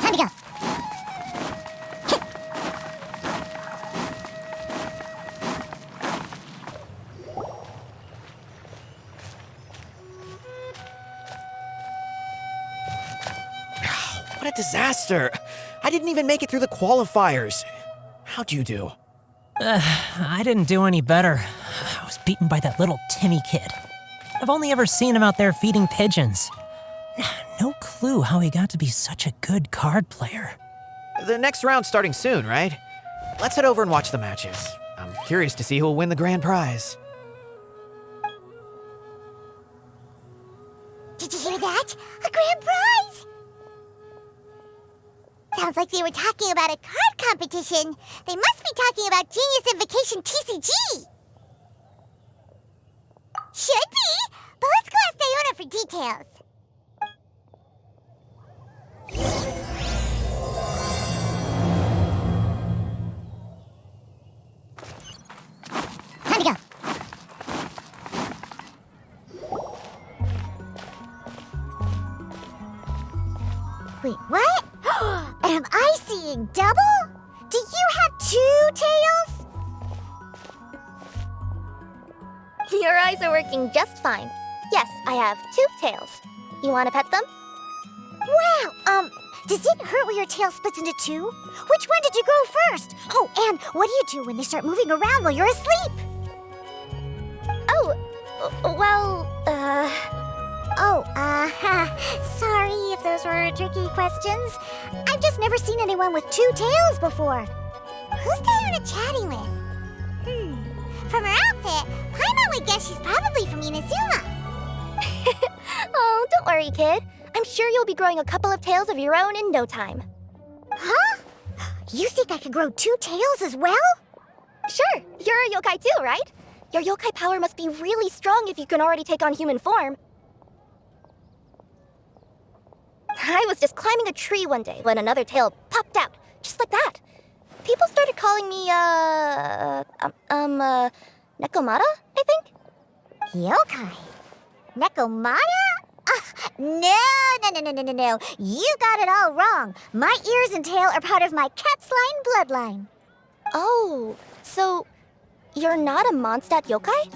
Time to go. What a disaster! I didn't even make it through the qualifiers. How'd you do? I didn't do any better. I was beaten by that little Timmy kid. I've only ever seen him out there feeding pigeons. No clue how he got to be such a good card player. The next round's starting soon, right? Let's head over and watch the matches. I'm curious to see who'll win the grand prize. Did you hear that? A grand prize! Sounds like they were talking about a card competition. They must be talking about Genius Invocation TCG. Should be, but let's go ask Diona for details. Time to go. Wait, what? Am I seeing double? Do you have 2 tails? Your eyes are working just fine. Yes, I have 2 tails. You want to pet them? Wow, does it hurt when your tail splits into 2? Which one did you grow first? Oh, and what do you do when they start moving around while you're asleep? Sorry if those were tricky questions. I've just never seen anyone with 2 tails before. Who's Diona chatting with? From her outfit, Paimon would guess she's probably from Inazuma. Oh, don't worry, kid. I'm sure you'll be growing a couple of tails of your own in no time. Huh? You think I could grow 2 tails as well? Sure, you're a yokai too, right? Your yokai power must be really strong if you can already take on human form. I was just climbing a tree one day when another tail popped out, just like that. People started calling me, Nekomata, I think? Yokai? Nekomata? No. You got it all wrong. My ears and tail are part of my cat's line bloodline. Oh, so you're not a Mondstadt yokai?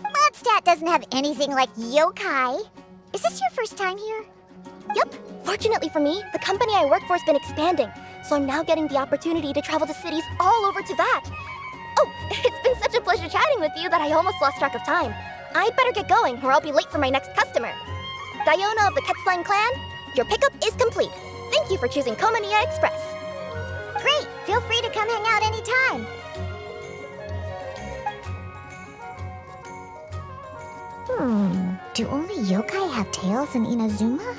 Mondstadt doesn't have anything like yokai. Is this your first time here? Yep. Fortunately for me, the company I work for has been expanding, so I'm now getting the opportunity to travel to cities all over to that. Oh, it's been such a pleasure chatting with you that I almost lost track of time. I'd better get going or I'll be late for my next customer. Diona of the Quetzline clan, your pickup is complete. Thank you for choosing Komaniya Express. Great. Feel free to come hang out anytime. Do only yokai have tails in Inazuma?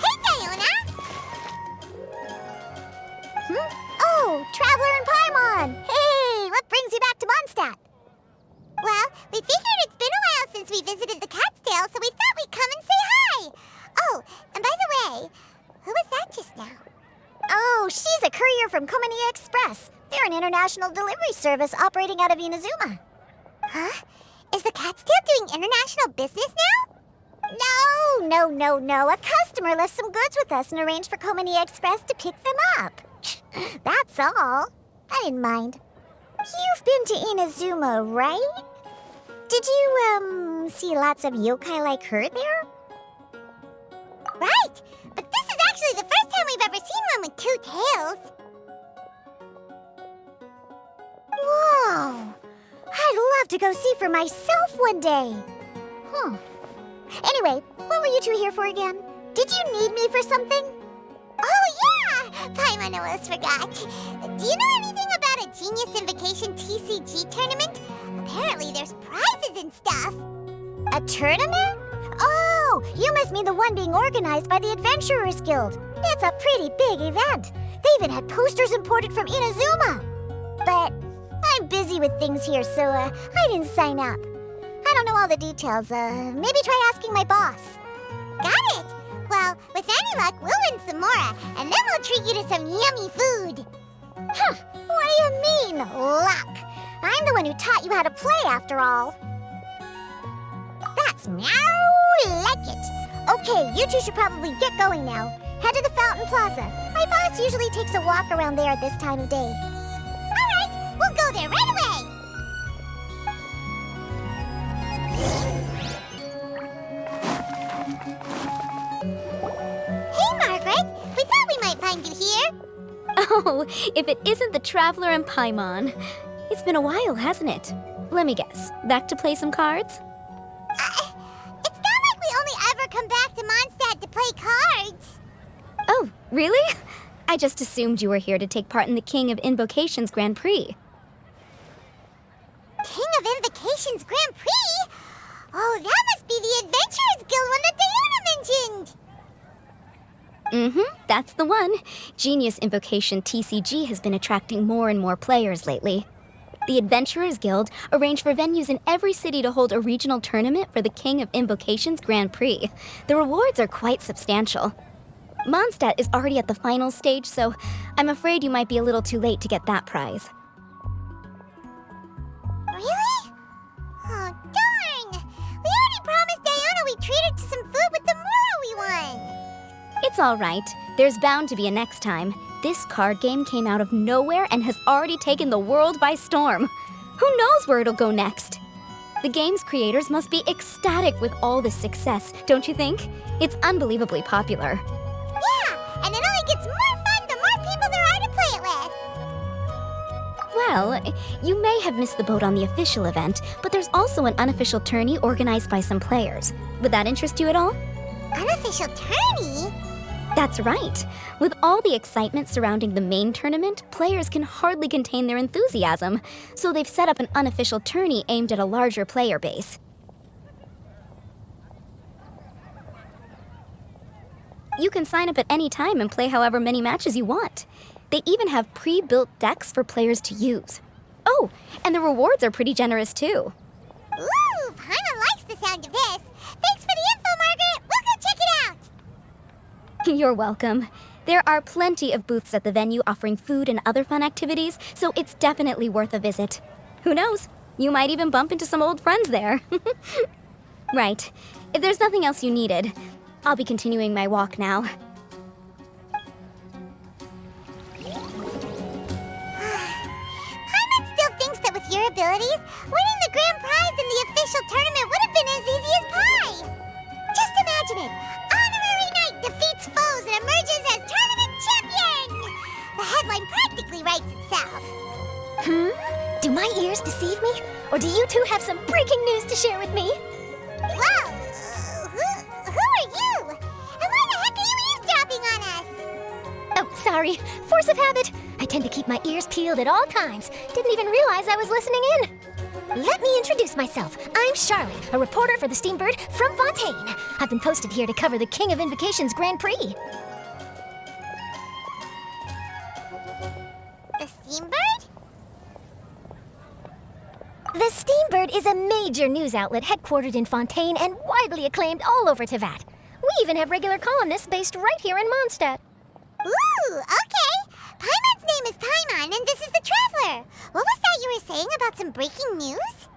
Hey, Diona! Oh, Traveler and Paimon! Hey, what brings you back to Mondstadt? Well, we figured it's been a while since we visited the Cat's Tail, so we thought we'd come and say hi. Oh, and by the way, who was that just now? Oh, she's a courier from Komaniya Express. They're an international delivery service operating out of Inazuma. Huh? Is the Cat's Tail doing international business now? No. A customer left some goods with us and arranged for Komaniya Express to pick them up. That's all. I didn't mind. You've been to Inazuma, right? Did you, see lots of yokai like her there? Right! But this is actually the first time we've ever seen one with 2 tails. Whoa! I'd love to go see for myself one day. Anyway, what were you 2 here for again? Did you need me for something? Oh, yeah! Paimon almost forgot. Do you know anything about a Genius Invocation TCG tournament? Apparently there's prizes and stuff. A tournament? Oh, you must mean the one being organized by the Adventurers Guild. It's a pretty big event. They even had posters imported from Inazuma. But I'm busy with things here, so I didn't sign up. I don't know all the details. Maybe try asking my boss. Got it. Well, With any luck, we'll win some more, and then we'll treat you to some yummy food. Huh, what do you mean, luck? I'm the one who taught you how to play, after all. That's meow like it. Okay, you two should probably get going now. Head to the Fountain Plaza. My boss usually takes a walk around there at this time of day. All right, we'll go there right away. Hey, Margaret. We thought we might find you here. Oh, if it isn't the Traveler and Paimon. It's been a while, hasn't it? Let me guess. Back to play some cards? It's not like we only ever come back to Mondstadt to play cards. Oh, really? I just assumed you were here to take part in the King of Invocations Grand Prix. King of Invocations Grand Prix? Oh, that must be the Adventurers Guild one that Diona mentioned. That's the one. Genius Invocation TCG has been attracting more and more players lately. The Adventurers Guild arranged for venues in every city to hold a regional tournament for the King of Invocations Grand Prix. The rewards are quite substantial. Mondstadt is already at the final stage, so I'm afraid you might be a little too late to get that prize. Really? Oh, darn! We already promised Diona we'd treat her to some food with the moral we won. It's all right. There's bound to be a next time. This card game came out of nowhere and has already taken the world by storm. Who knows where it'll go next? The game's creators must be ecstatic with all this success, don't you think? It's unbelievably popular. Yeah, and it only gets more fun the more people there are to play it with. Well, you may have missed the boat on the official event, but there's also an unofficial tourney organized by some players. Would that interest you at all? Unofficial tourney? That's right. With all the excitement surrounding the main tournament, players can hardly contain their enthusiasm, so they've set up an unofficial tourney aimed at a larger player base. You can sign up at any time and play however many matches you want. They even have pre-built decks for players to use. Oh, and the rewards are pretty generous too. Ooh, Paimon likes the sound of this. Thanks for the info, Margaret. We'll go check it out. You're welcome. There are plenty of booths at the venue offering food and other fun activities, so it's definitely worth a visit. Who knows? You might even bump into some old friends there. Right. If there's nothing else you needed, I'll be continuing my walk now. Paimon still thinks that with your abilities, winning the grand prize in the official tournament would have been as easy as pie. Just imagine it. Honorary Knight defeats foes and emerges as tournament champion. The headline practically writes itself. Do my ears deceive me? Or do you two have some breaking news to share with me? Whoa! Who are you? And why the heck are you eavesdropping on us? Oh, sorry. Force of habit. I tend to keep my ears peeled at all times. Didn't even realize I was listening in. Let me introduce myself. I'm Charlotte, a reporter for the Steambird from Fontaine. I've been posted here to cover the King of Invocations Grand Prix. The Steambird? The Steambird is a major news outlet headquartered in Fontaine and widely acclaimed all over Teyvat. We even have regular columnists based right here in Mondstadt. Ooh, okay. Paimon's name is Paimon, and this is the Traveler. What was that you were saying about some breaking news?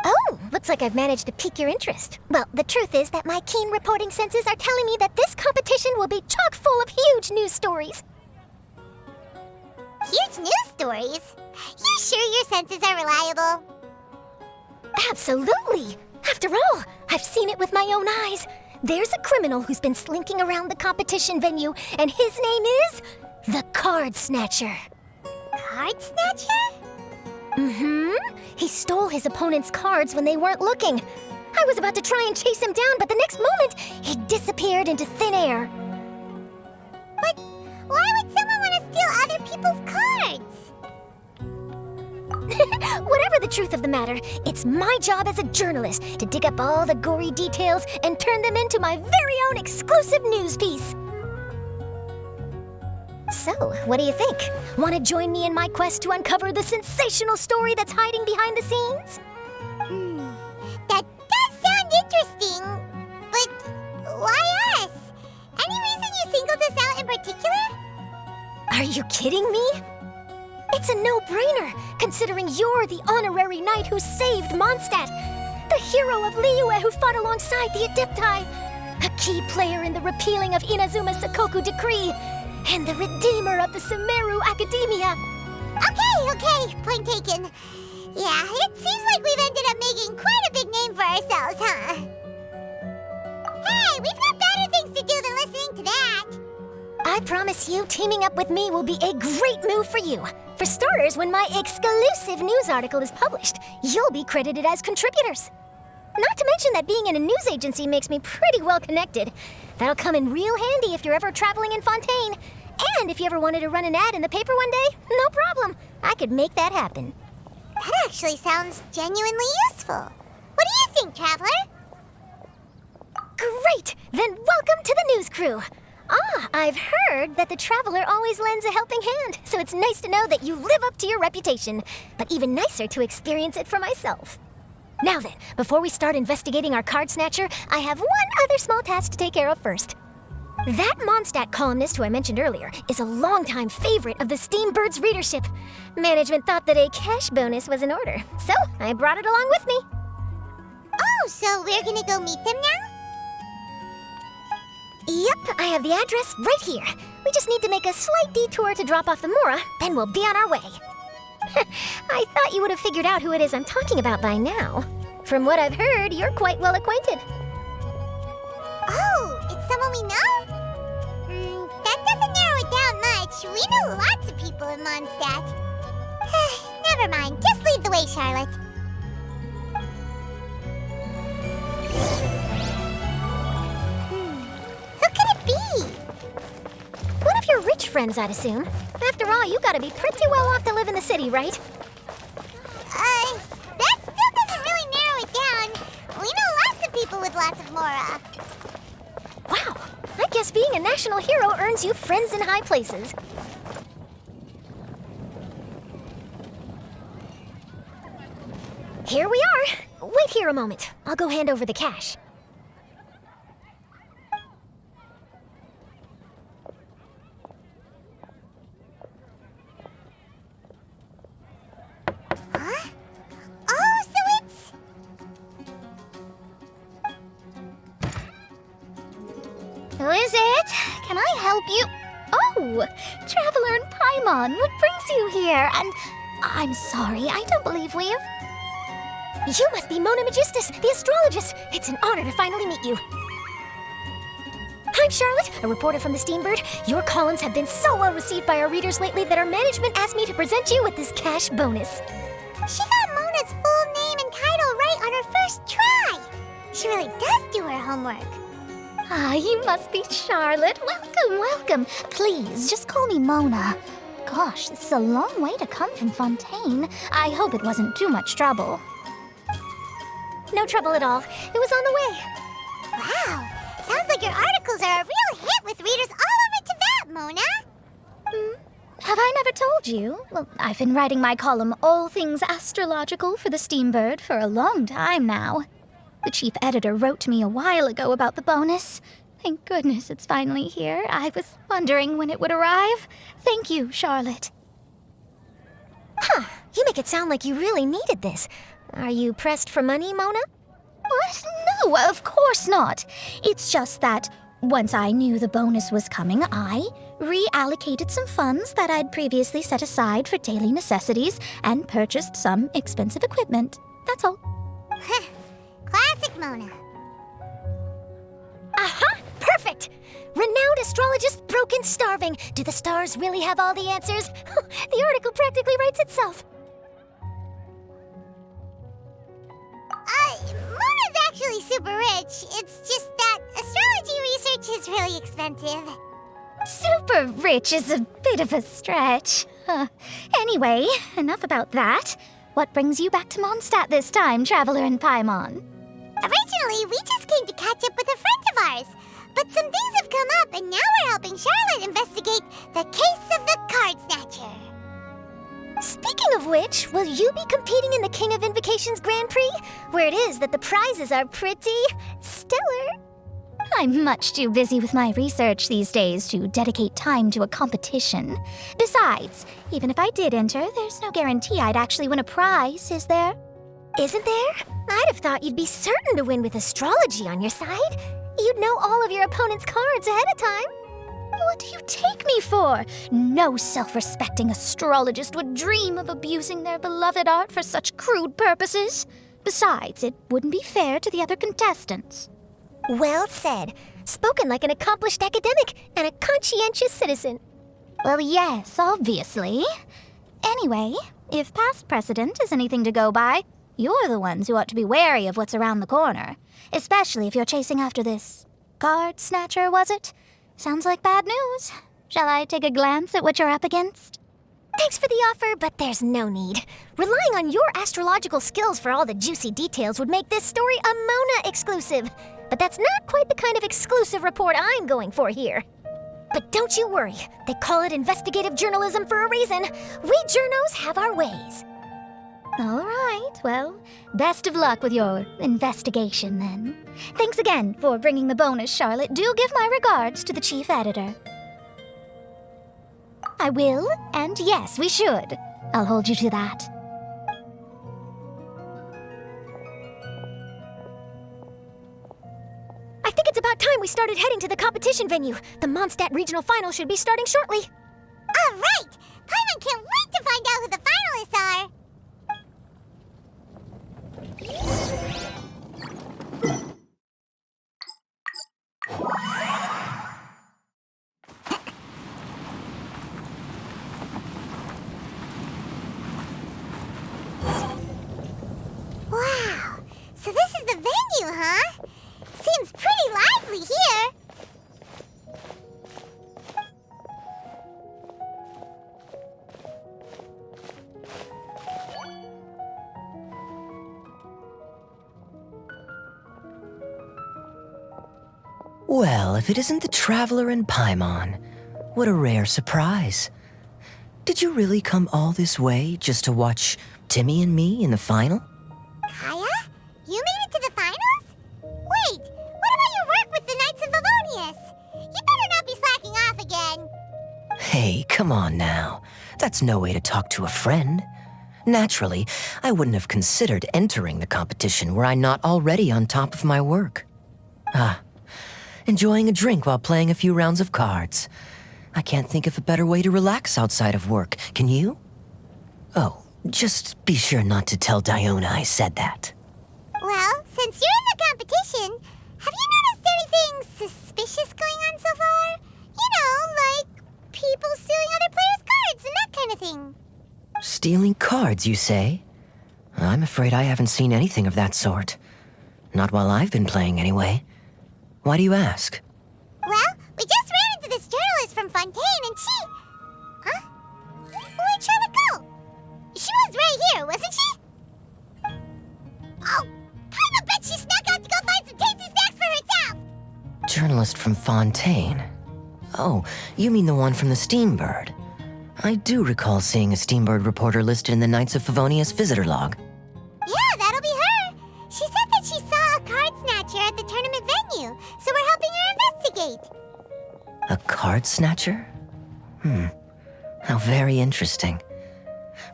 Oh, looks like I've managed to pique your interest. Well, the truth is that my keen reporting senses are telling me that this competition will be chock full of huge news stories. Huge news stories? You sure your senses are reliable? Absolutely. After all, I've seen it with my own eyes. There's a criminal who's been slinking around the competition venue, and his name is the Card Snatcher. Card Snatcher? He stole his opponent's cards when they weren't looking. I was about to try and chase him down, but the next moment, he disappeared into thin air. But why would someone want to steal other people's cards? Whatever the truth of the matter, it's my job as a journalist to dig up all the gory details and turn them into my very own exclusive news piece. So, what do you think? Want to join me in my quest to uncover the sensational story that's hiding behind the scenes? That does sound interesting, but particular? Are you kidding me? It's a no-brainer, considering you're the honorary knight who saved Mondstadt, the hero of Liyue who fought alongside the Adepti, a key player in the repealing of Inazuma's Sakoku Decree, and the redeemer of the Sumeru Academia. Okay, point taken. Yeah, it seems like we've ended up making quite a big name for ourselves, huh? Hey, we've got better things to do than listening to that. I promise you, teaming up with me will be a great move for you. For starters, when my exclusive news article is published, you'll be credited as contributors. Not to mention that being in a news agency makes me pretty well connected. That'll come in real handy if you're ever traveling in Fontaine. And if you ever wanted to run an ad in the paper one day, no problem. I could make that happen. That actually sounds genuinely useful. What do you think, Traveler? Great! Then welcome to the news crew. I've heard that the Traveler always lends a helping hand, so it's nice to know that you live up to your reputation, but even nicer to experience it for myself. Now then, before we start investigating our card snatcher, I have one other small task to take care of first. That Mondstadt columnist who I mentioned earlier is a longtime favorite of the Steambird's readership. Management thought that a cash bonus was in order, so I brought it along with me. Oh, so we're gonna go meet them now? Yep, I have the address right here. We just need to make a slight detour to drop off the Mora, then we'll be on our way. I thought you would have figured out who it is I'm talking about by now. From what I've heard, you're quite well acquainted. Oh, it's someone we know? That doesn't narrow it down much. We know lots of people in Mondstadt. Never mind, just lead the way, Charlotte. Who could it be? One of your rich friends, I'd assume. After all, you gotta be pretty well off to live in the city, right? That still doesn't really narrow it down. We know lots of people with lots of Mora. Wow, I guess being a national hero earns you friends in high places. Here we are. Wait here a moment. I'll go hand over the cash. Huh? Oh, so it's... Who is it? Can I help you? Oh, Traveler and Paimon, what brings you here? And I'm sorry, I don't believe we've... You must be Mona Magistus, the astrologist. It's an honor to finally meet you. I'm Charlotte, a reporter from the Steambird. Your columns have been so well received by our readers lately that our management asked me to present you with this cash bonus. She got Mona's full name and title right on her first try. She really does do her homework. Ah, you must be Charlotte. Welcome. Please, just call me Mona. Gosh, this is a long way to come from Fontaine. I hope it wasn't too much trouble. No trouble at all. It was on the way. Wow, sounds like your articles are a real hit with readers all over Teyvat, Mona. Have I never told you? Well, I've been writing my column, All Things Astrological, for the Steambird for a long time now. The chief editor wrote to me a while ago about the bonus. Thank goodness it's finally here. I was wondering when it would arrive. Thank you, Charlotte. Huh, you make it sound like you really needed this. Are you pressed for money, Mona? What? No, of course not. It's just that once I knew the bonus was coming, I reallocated some funds that I'd previously set aside for daily necessities and purchased some expensive equipment. That's all. Classic Mona. Aha! Perfect! Renowned astrologist broken starving. Do the stars really have all the answers? The article practically writes itself. Mona's actually super rich. It's just that astrology research is really expensive. Super rich is a bit of a stretch. Anyway, enough about that. What brings you back to Mondstadt this time, Traveler and Paimon? Originally, we just came to catch up with a friend of ours. But some things have come up, and now we're helping Charlotte investigate the case of the Card Snatcher. Speaking of which, will you be competing in the King of Invocations Grand Prix? Where it is that the prizes are pretty stellar. I'm much too busy with my research these days to dedicate time to a competition. Besides, even if I did enter, there's no guarantee I'd actually win a prize, is there? Isn't there? I'd have thought you'd be certain to win with astrology on your side. You'd know all of your opponent's cards ahead of time. What do you take me for? No self-respecting astrologist would dream of abusing their beloved art for such crude purposes. Besides, it wouldn't be fair to the other contestants. Well said. Spoken like an accomplished academic and a conscientious citizen. Well, yes, obviously. Anyway, if past precedent is anything to go by, you're the ones who ought to be wary of what's around the corner. Especially if you're chasing after this card snatcher, was it? Sounds like bad news. Shall I take a glance at what you're up against? Thanks for the offer, but there's no need. Relying on your astrological skills for all the juicy details would make this story a Mona exclusive. But that's not quite the kind of exclusive report I'm going for here. But don't you worry. They call it investigative journalism for a reason. We journos have our ways. All right, well, best of luck with your investigation then. Thanks again for bringing the bonus, Charlotte. Do give my regards to the chief editor. I will, and yes, we should. I'll hold you to that. I think it's about time we started heading to the competition venue. The Mondstadt regional final should be starting shortly. All right! Paimon can't wait to find out who the finalists are! Wow! So this is the venue, huh? Seems pretty lively here. Well, if it isn't the Traveler and Paimon, what a rare surprise. Did you really come all this way just to watch Timmy and me in the final? Kaeya? You made it to the finals? Wait, what about your work with the Knights of Favonius? You better not be slacking off again. Hey, come on now. That's no way to talk to a friend. Naturally, I wouldn't have considered entering the competition were I not already on top of my work. Enjoying a drink while playing a few rounds of cards. I can't think of a better way to relax outside of work, can you? Oh, just be sure not to tell Diona I said that. Well, since you're in the competition, have you noticed anything suspicious going on so far? You know, like people stealing other players' cards and that kind of thing. Stealing cards, you say? I'm afraid I haven't seen anything of that sort. Not while I've been playing, anyway. Why do you ask? Well, we just ran into this journalist from Fontaine and she... Huh? Where'd Charlotte go? She was right here, wasn't she? Oh, I bet she snuck out to go find some tasty snacks for herself! Journalist from Fontaine. Oh, you mean the one from the Steambird. I do recall seeing a Steambird reporter listed in the Knights of Favonius visitor log. Yeah, that'll be her. She said that she saw a card snatcher at the tournament venue, so we're helping her investigate. A card snatcher? How very interesting.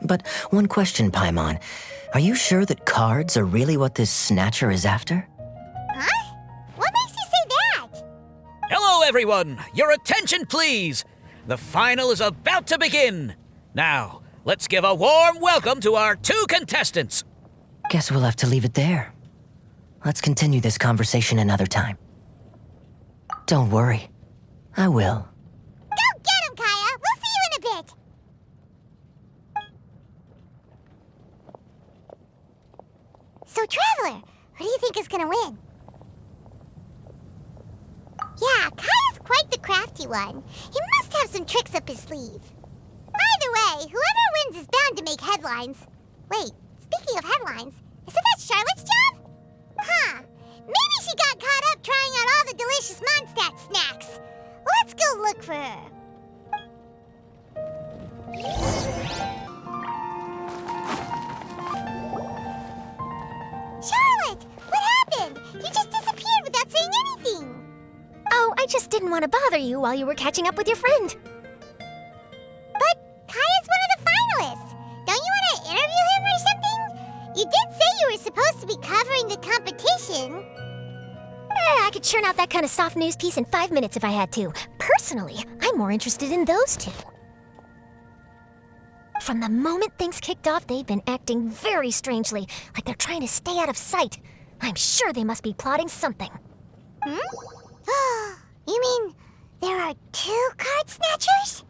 But one question, Paimon. Are you sure that cards are really what this snatcher is after? Huh? What makes you say that? Hello, everyone! Your attention, please! The final is about to begin! Now, let's give a warm welcome to our two contestants! Guess we'll have to leave it there. Let's continue this conversation another time. Don't worry. I will. Go get him, Kaeya! We'll see you in a bit! So, Traveler, who do you think is gonna win? Yeah, Kaeya's quite the crafty one. He must have some tricks up his sleeve. Either way, whoever wins is bound to make headlines. Wait, speaking of headlines, isn't that Charlotte's job? Huh. Maybe she got caught up trying out all the delicious Mondstadt snacks. Let's go look for her. Charlotte, what happened? You just disappeared without saying anything. didn't want to bother you while you were catching up with your friend. But Kaeya's one of the finalists. Don't you want to interview him or something? You did say you were supposed to be covering the competition. I could churn out that kind of soft news piece in 5 minutes if I had to. Personally, I'm more interested in those two. From the moment things kicked off, they've been acting very strangely, like they're trying to stay out of sight. I'm sure they must be plotting something. You mean there are 2 card snatchers?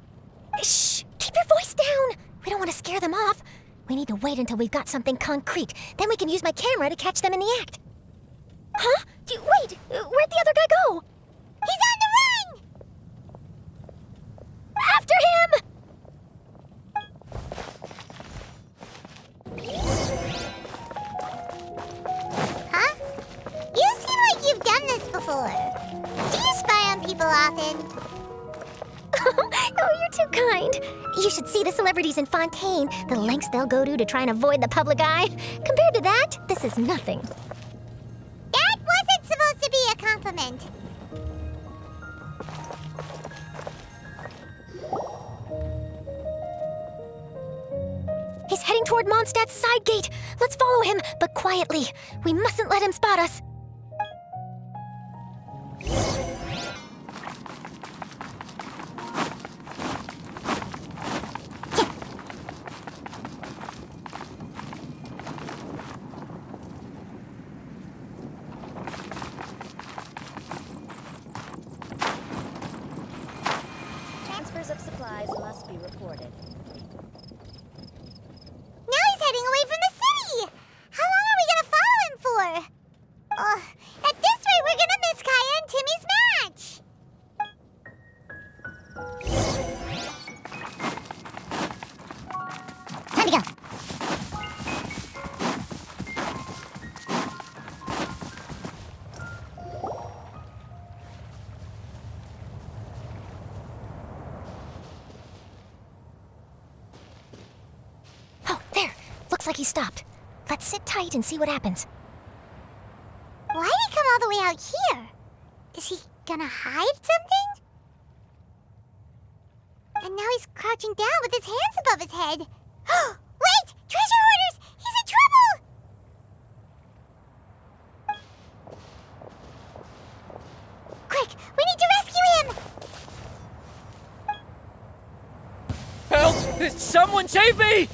Shh! Keep your voice down! We don't want to scare them off. We need to wait until we've got something concrete. Then we can use my camera to catch them in the act. Huh? Wait! Where'd the other guy go? He's on the run! After him! Huh? You seem like you've done this before. Do you spy on people often? Oh, you're too kind. You should see the celebrities in Fontaine, the lengths they'll go to try and avoid the public eye. Compared to that, this is nothing. That wasn't supposed to be a compliment. He's heading toward Mondstadt's side gate. Let's follow him, but quietly. We mustn't let him spot us. Transfers of supplies must be reported. Now he's heading away from the city! How long are we gonna follow him for? At this rate, we're gonna miss Kaeya and Timmy's match! Time to go! Oh, there. Looks like he stopped. Let's sit tight and see what happens. Why'd he come all the way out here? Is he gonna hide something? And now he's crouching down with his hands above his head. Wait! Treasure Hoarders! He's in trouble! Quick! We need to rescue him! Help! Someone save me!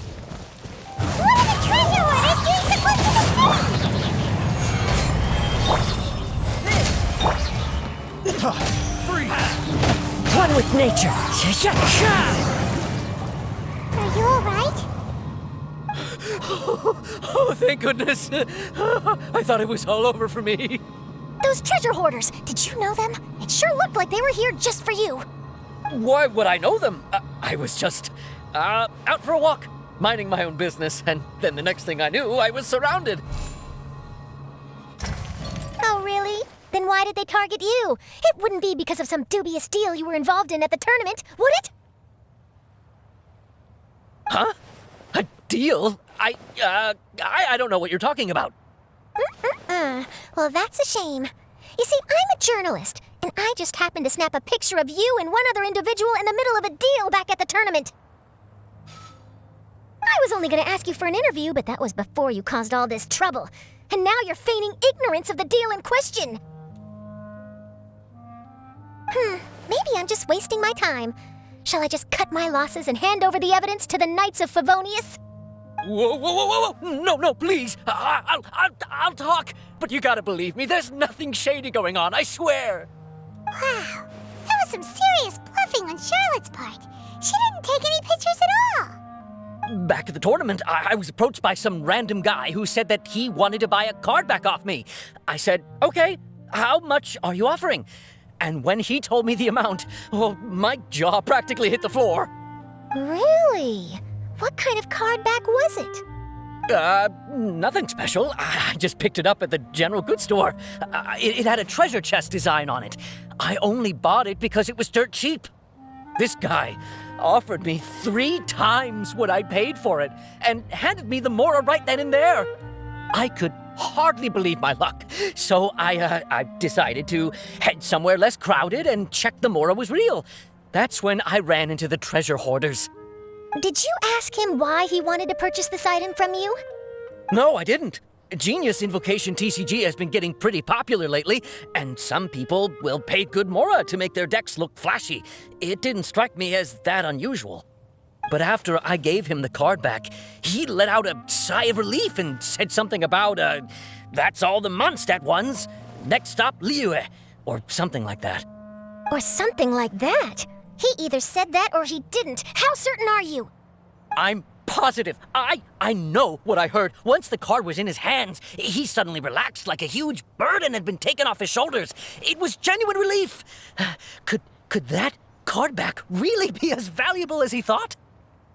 What are the Treasure Hoarders doing so close to the One with nature. Are you alright? Oh, thank goodness. I thought it was all over for me. Those treasure hoarders, did you know them? It sure looked like they were here just for you. Why would I know them? I was just out for a walk, minding my own business, and then the next thing I knew, I was surrounded. Oh, really? Then why did they target you? It wouldn't be because of some dubious deal you were involved in at the tournament, would it? Huh? A deal? I don't know what you're talking about. Well, that's a shame. You see, I'm a journalist, and I just happened to snap a picture of you and one other individual in the middle of a deal back at the tournament. I was only going to ask you for an interview, but that was before you caused all this trouble. And now you're feigning ignorance of the deal in question. Maybe I'm just wasting my time. Shall I just cut my losses and hand over the evidence to the Knights of Favonius? Whoa! No, please. I'll talk. But you gotta believe me, there's nothing shady going on, I swear. Wow, that was some serious bluffing on Charlotte's part. She didn't take any pictures at all. Back at the tournament, I was approached by some random guy who said that he wanted to buy a card back off me. I said, okay, how much are you offering? And when he told me the amount, well, my jaw practically hit the floor. Really? What kind of card back was it? Nothing special. I just picked it up at the general goods store. It had a treasure chest design on it. I only bought it because it was dirt cheap. This guy offered me 3 times what I paid for it and handed me the Mora right then and there. I could hardly believe my luck. So I decided to head somewhere less crowded and check the Mora was real. That's when I ran into the treasure hoarders. Did you ask him why he wanted to purchase this item from you? No, I didn't. Genius Invocation TCG has been getting pretty popular lately, and some people will pay good Mora to make their decks look flashy. It didn't strike me as that unusual. But after I gave him the card back, he let out a sigh of relief and said something about, that's all the Mondstadt ones. Next stop, Liyue, or something like that. Or something like that? He either said that or he didn't. How certain are you? I'm positive. I know what I heard. Once the card was in his hands, he suddenly relaxed like a huge burden had been taken off his shoulders. It was genuine relief. Could that card back really be as valuable as he thought?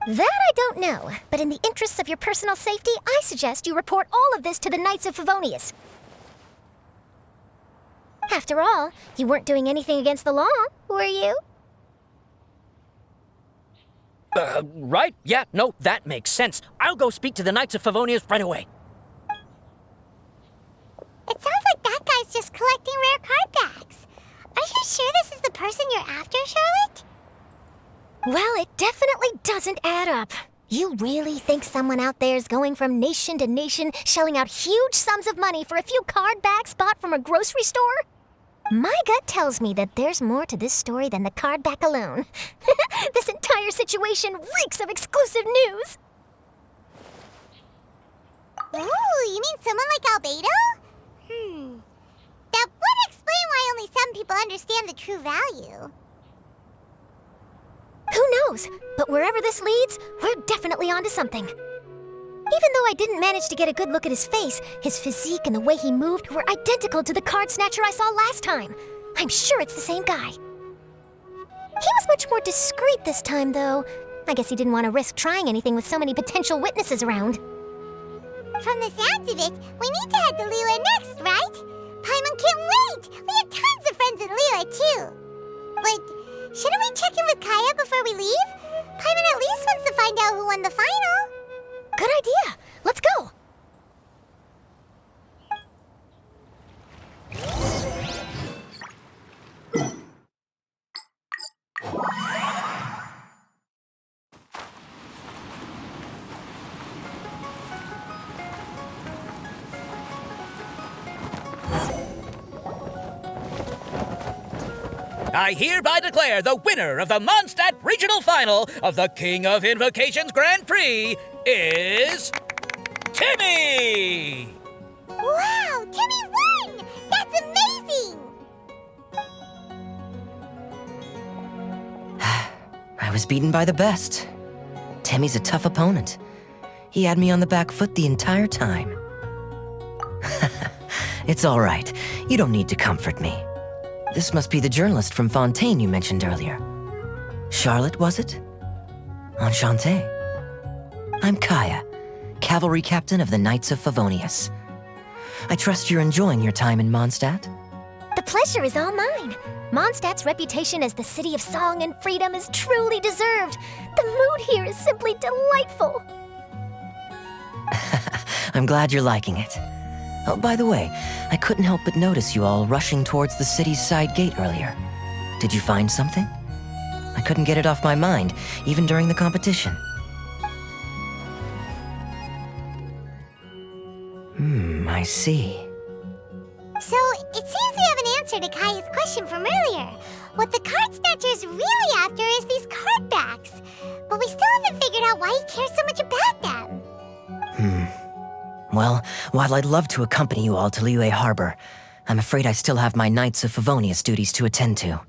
That I don't know, but in the interests of your personal safety, I suggest you report all of this to the Knights of Favonius. After all, you weren't doing anything against the law, were you? Right? Yeah, no, that makes sense. I'll go speak to the Knights of Favonius right away. It sounds like that guy's just collecting rare card backs. Are you sure this is the person you're after, Charlotte? Well, it definitely doesn't add up. You really think someone out there is going from nation to nation, shelling out huge sums of money for a few card backs bought from a grocery store? My gut tells me that there's more to this story than the card back alone. This entire situation reeks of exclusive news! Ooh, you mean someone like Albedo? That would explain why only some people understand the true value. Who knows? But wherever this leads, we're definitely onto something. Even though I didn't manage to get a good look at his face, his physique and the way he moved were identical to the card snatcher I saw last time. I'm sure it's the same guy. He was much more discreet this time, though. I guess he didn't want to risk trying anything with so many potential witnesses around. From the sounds of it, we need to head to Liyue next, right? Paimon can't wait! We have tons of friends in Liyue, too. But shouldn't we check in with Kaeya before we leave? Paimon at least wants to find out who won the final. Good idea. Let's go. I hereby declare the winner of the Mondstadt Regional Final of the King of Invocations Grand Prix is Timmy! Wow, Timmy won! That's amazing! I was beaten by the best. Timmy's a tough opponent. He had me on the back foot the entire time. It's all right. You don't need to comfort me. This must be the journalist from Fontaine you mentioned earlier. Charlotte, was it? Enchanté. I'm Kaeya, cavalry captain of the Knights of Favonius. I trust you're enjoying your time in Mondstadt? The pleasure is all mine. Mondstadt's reputation as the city of song and freedom is truly deserved. The mood here is simply delightful. I'm glad you're liking it. Oh, by the way, I couldn't help but notice you all rushing towards the city's side gate earlier. Did you find something? I couldn't get it off my mind, even during the competition. I see. So, it seems we have an answer to Kaeya's question from earlier. What the card snatcher's really after is these card backs. But we still haven't figured out why he cares so much about them. Well, while I'd love to accompany you all to Liyue Harbor, I'm afraid I still have my Knights of Favonius duties to attend to.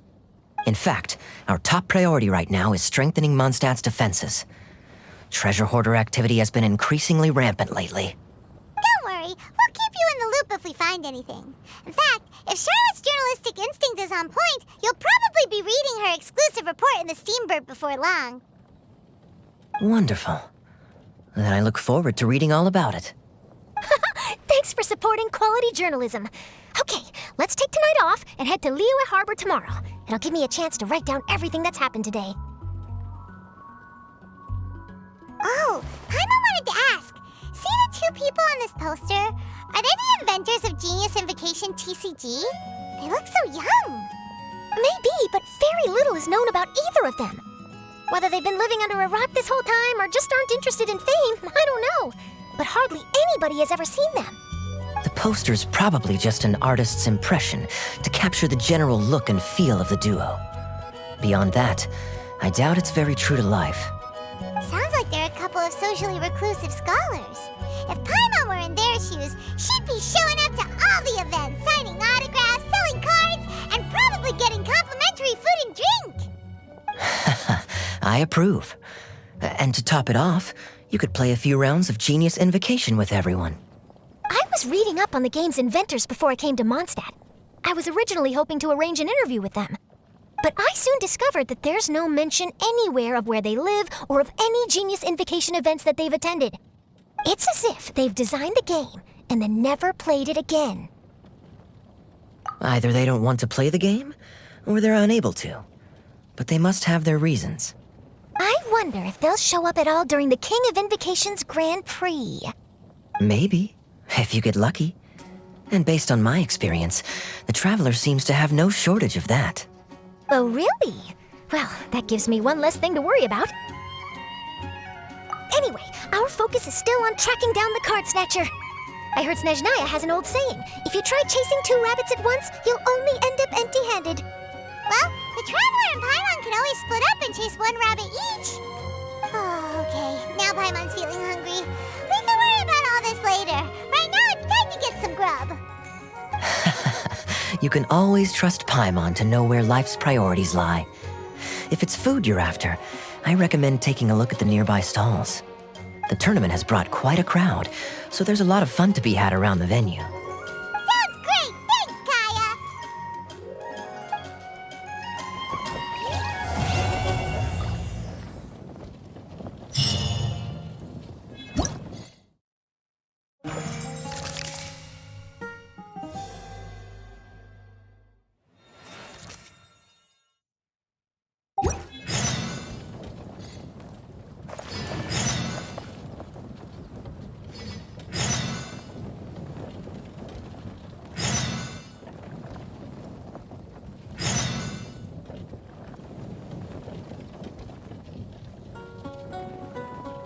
In fact, our top priority right now is strengthening Mondstadt's defenses. Treasure hoarder activity has been increasingly rampant lately. Don't worry, we'll keep you in the loop if we find anything. In fact, if Charlotte's journalistic instinct is on point, you'll probably be reading her exclusive report in the Steambird before long. Wonderful. Then I look forward to reading all about it. Thanks for supporting quality journalism. Okay, let's take tonight off and head to Liyue Harbor tomorrow. It'll give me a chance to write down everything that's happened today. Oh, Paimon wanted to ask. See the two people on this poster? Are they the inventors of Genius Invocation TCG? They look so young. Maybe, but very little is known about either of them. Whether they've been living under a rock this whole time or just aren't interested in fame, I don't know. But hardly anybody has ever seen them. The poster's probably just an artist's impression to capture the general look and feel of the duo. Beyond that, I doubt it's very true to life. Sounds like they're a couple of socially reclusive scholars. If Paimon were in their shoes, she'd be showing up to all the events, signing autographs, selling cards, and probably getting complimentary food and drink. I approve. And to top it off, you could play a few rounds of Genius Invocation with everyone. I was reading up on the game's inventors before I came to Mondstadt. I was originally hoping to arrange an interview with them. But I soon discovered that there's no mention anywhere of where they live or of any Genius Invocation events that they've attended. It's as if they've designed the game and then never played it again. Either they don't want to play the game, or they're unable to. But they must have their reasons. I wonder if they'll show up at all during the King of Invocation's Grand Prix. Maybe, if you get lucky. And based on my experience, the Traveler seems to have no shortage of that. Oh, really? Well, that gives me one less thing to worry about. Anyway, our focus is still on tracking down the card snatcher. I heard Snezhnaya has an old saying, if you try chasing 2 rabbits at once, you'll only end up empty-handed. Well, the Traveler and Paimon can always split up and chase 1 rabbit each. Oh, okay. Now Paimon's feeling hungry. We can worry about all this later. Right now, it's time to get some grub. You can always trust Paimon to know where life's priorities lie. If it's food you're after, I recommend taking a look at the nearby stalls. The tournament has brought quite a crowd, so there's a lot of fun to be had around the venue.